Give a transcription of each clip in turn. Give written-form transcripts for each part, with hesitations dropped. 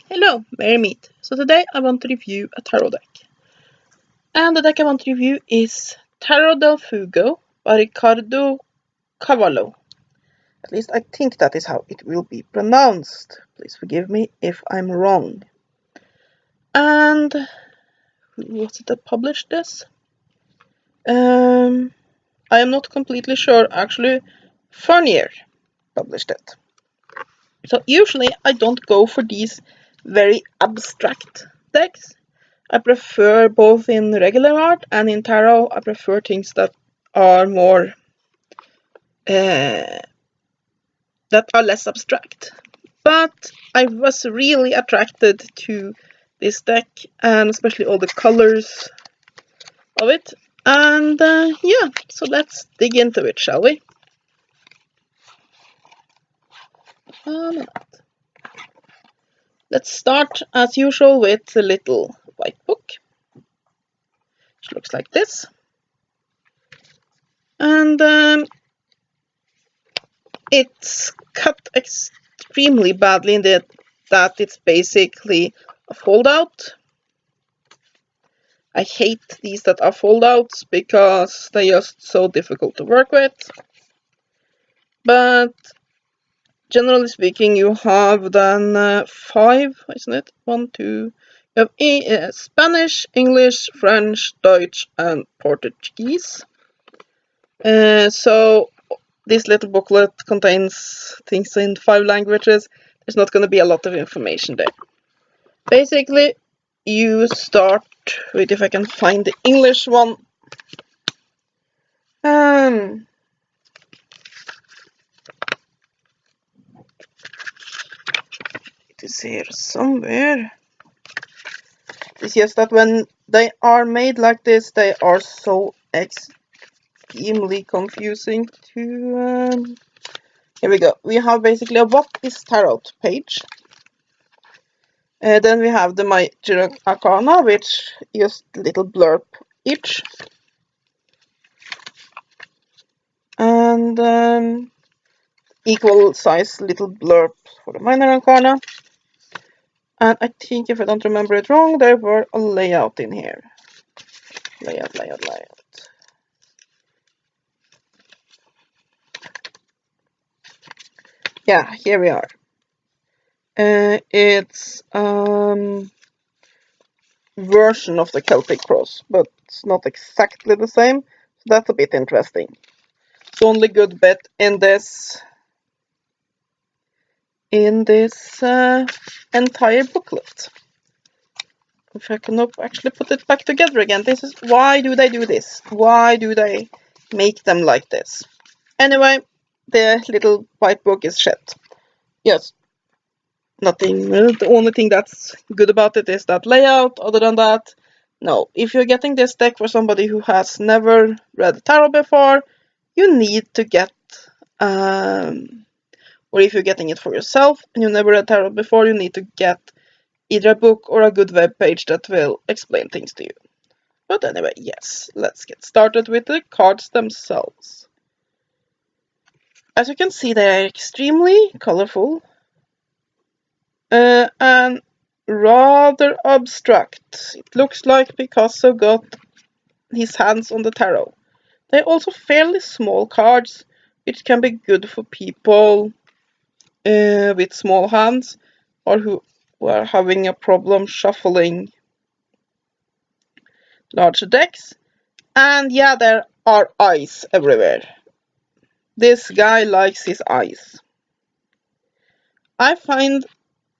Hello, merry meet. So today I want to review a tarot deck. And the deck I want to review is Tarot Del Fuego by Ricardo Cavolo. At least I think that is how it will be pronounced. Please forgive me if I'm wrong. And who was it that published this? I am not completely sure. Actually, Furnier published it. So usually I don't go for these very abstract decks. I prefer both in regular art and in tarot. I prefer things that are more that are less abstract. But I was really attracted to this deck and especially all the colors of it. And yeah, so let's dig into it, shall we? Let's start as usual with the little white book, which looks like this. And it's cut extremely badly in that it's basically a fold-out. I hate these that are fold-outs because they're just so difficult to work with. But generally speaking, you have then 5, isn't it? 1, 2. You have Spanish, English, French, Dutch, and Portuguese. So this little booklet contains things in 5 languages. There's not going to be a lot of information there. Basically, you start with, if I can find the English one. It is here somewhere. It's just that when they are made like this, they are so extremely confusing to... Here we go. We have basically a What is Tarot page. Then we have the Major Arcana, which just little blurb each. And equal size little blurb for the Minor Arcana. And I think, if I don't remember it wrong, there were a layout in here. Layout. Yeah, here we are. It's version of the Celtic Cross, but it's not exactly the same. So that's a bit interesting. It's only good bit in this entire booklet. If I can actually put it back together again. This is why do they do this? Why do they make them like this? Anyway, the little white book is shit. Yes. Nothing. The only thing that's good about it is that layout. Other than that, no. If you're getting this deck for somebody who has never read tarot before, you need to get, or if you're getting it for yourself and you never read tarot before, you need to get either a book or a good web page that will explain things to you. But anyway, yes, let's get started with the cards themselves. As you can see, they are extremely colorful. And rather abstract. It looks like Picasso got his hands on the tarot. They're also fairly small cards, which can be good for people with small hands or who are having a problem shuffling larger decks. And yeah, there are eyes everywhere. This guy likes his eyes. I find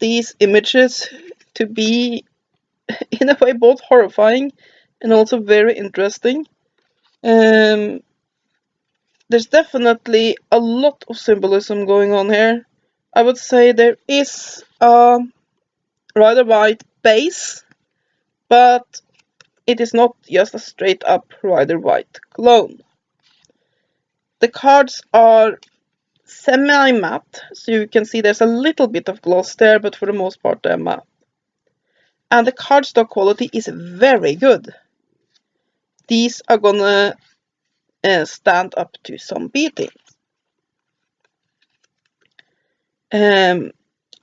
these images to be, in a way, both horrifying and also very interesting. There's definitely a lot of symbolism going on here. I would say there is a rather white base, but it is not just a straight up rather white clone. The cards are semi-matte, so you can see there's a little bit of gloss there, but for the most part they're matte. And the cardstock quality is very good. These are gonna stand up to some beating.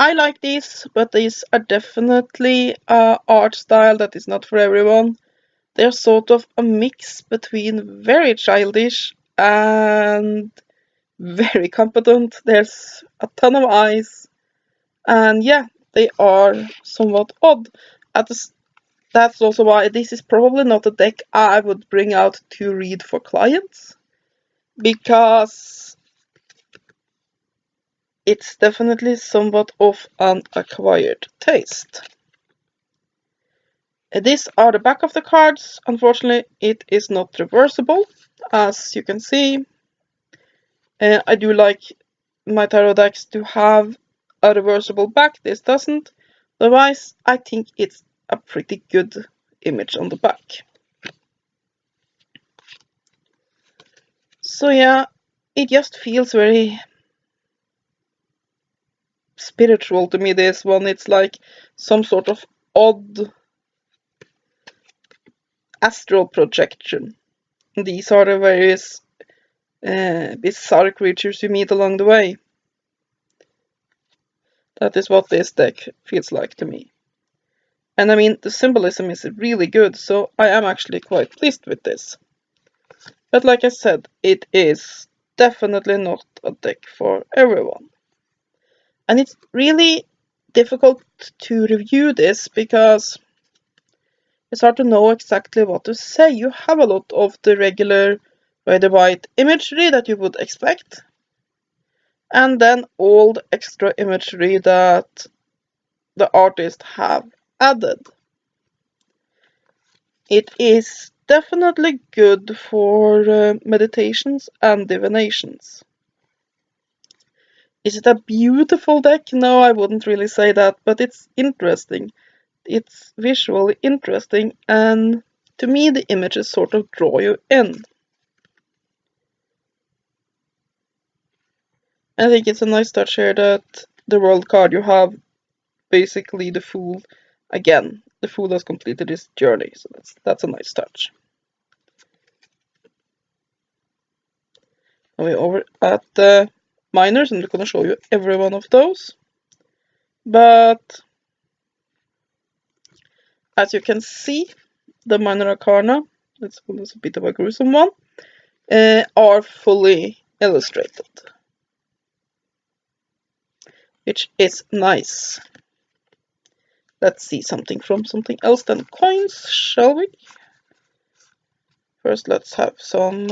I like these, but these are definitely art style that is not for everyone. They're sort of a mix between very childish and very competent. There's a ton of eyes, and yeah, they are somewhat odd. That's also why this is probably not a deck I would bring out to read for clients, because it's definitely somewhat of an acquired taste. These are the back of the cards. Unfortunately, it is not reversible, as you can see. I do like my tarot decks to have a reversible back. This doesn't. Otherwise, I think it's a pretty good image on the back. So yeah, it just feels very spiritual to me, this one. It's like some sort of odd astral projection. These are the various bizarre creatures you meet along the way. That is what this deck feels like to me. And I mean, the symbolism is really good, so I am actually quite pleased with this. But like I said, it is definitely not a deck for everyone. And it's really difficult to review this because it's hard to know exactly what to say. You have a lot of the regular red and white imagery that you would expect, and then all the extra imagery that the artist have added. It is definitely good for meditations and divinations. Is it a beautiful deck? No, I wouldn't really say that, but it's interesting. It's visually interesting, and to me the images sort of draw you in. I think it's a nice touch here that the world card you have basically the Fool again. The Fool has completed his journey, so that's a nice touch. Now we're over at the minors, and we're gonna show you every one of those. But as you can see, the minor arcana, this one is a bit of a gruesome one, are fully illustrated, which is nice. Let's see something from something else than coins, shall we? First, let's have some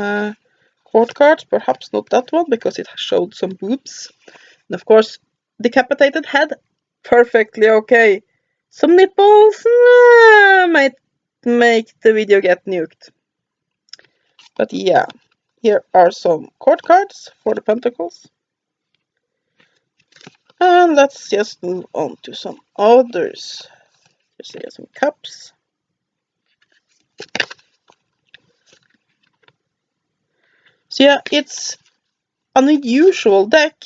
court cards. Perhaps not that one, because it showed some boobs. And of course, decapitated head, perfectly okay. Some nipples might make the video get nuked. But yeah, here are some court cards for the pentacles. And let's just move on to some others. Just get some cups. So yeah, it's an unusual deck,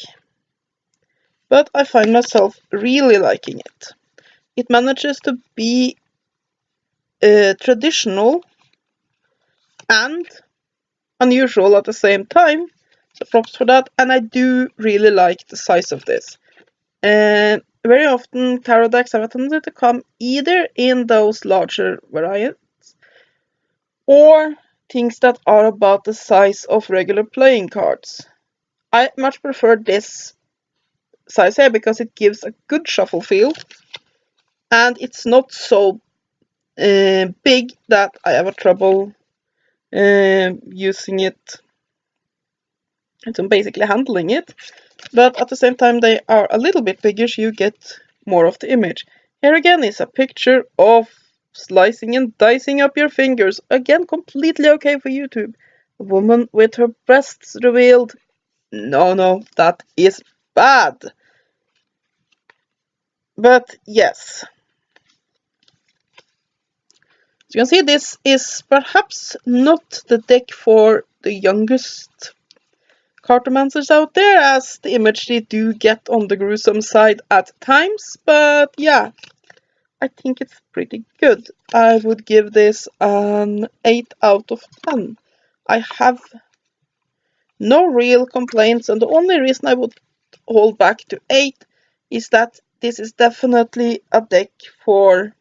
but I find myself really liking it. It manages to be traditional and unusual at the same time, so props for that. And I do really like the size of this. Very often tarot decks have a tendency to come either in those larger variants or things that are about the size of regular playing cards. I much prefer this size here because it gives a good shuffle feel, and it's not so big that I have a trouble using it and basically handling it. But at the same time, they are a little bit bigger, so you get more of the image. Here again is a picture of slicing and dicing up your fingers. Again, completely okay for YouTube. A woman with her breasts revealed. No, that is bad. But yes. So you can see this is perhaps not the deck for the youngest cartomancers out there, as the imagery do get on the gruesome side at times, but yeah, I think it's pretty good. I would give this an 8 out of 10. I have no real complaints, and the only reason I would hold back to 8 is that this is definitely a deck for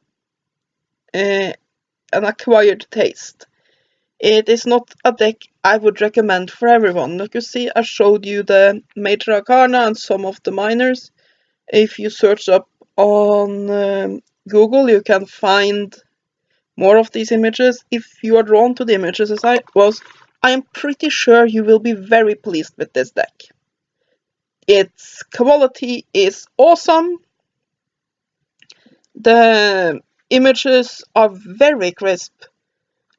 an acquired taste. It is not a deck I would recommend for everyone. Like you see, I showed you the major arcana and some of the minors. If you search up on Google, you can find more of these images. If you are drawn to the images as I was, I am pretty sure you will be very pleased with this deck. Its quality is awesome. The images are very crisp.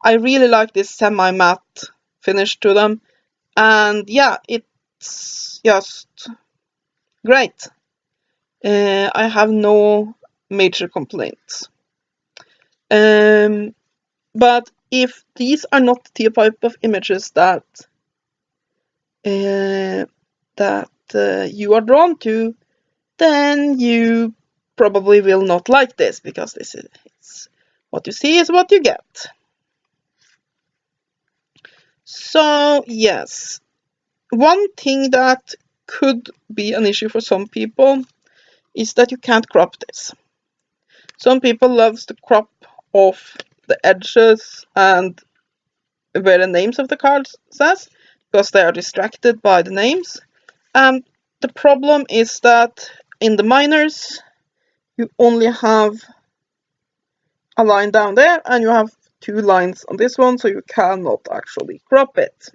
I really like this semi-matte finish to them. And yeah, it's just great. I have no major complaints. But if these are not the type of images that you are drawn to, then you probably will not like this, because this is what you see is what you get. So yes, one thing that could be an issue for some people is that you can't crop this. Some people love to crop off the edges and where the names of the cards says, because they are distracted by the names. And the problem is that in the minors, you only have a line down there and you have 2 lines on this one, so you cannot actually crop it.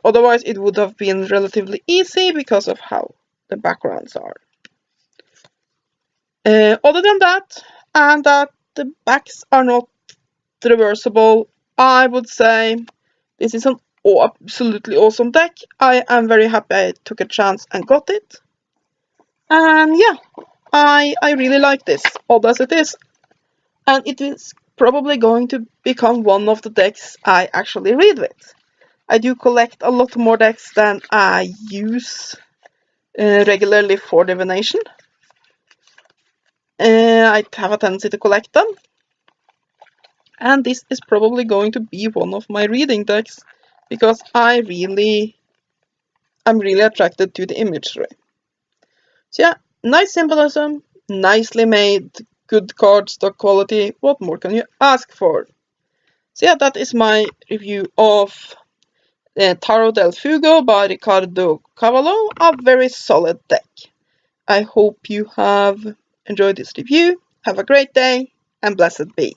Otherwise, it would have been relatively easy because of how the backgrounds are. Other than that, and that the backs are not reversible, I would say this is an absolutely awesome deck. I am very happy I took a chance and got it. And yeah, I really like this, odd as it is. And it is probably going to become one of the decks I actually read with. I do collect a lot more decks than I use regularly for divination. I have a tendency to collect them. And this is probably going to be one of my reading decks, because I'm really attracted to the imagery. So yeah, nice symbolism, nicely made, good card stock quality. What more can you ask for? So yeah, that is my review of Tarot Del Fuego by Ricardo Cavolo, a very solid deck. I hope you have enjoyed this review. Have a great day, and blessed be.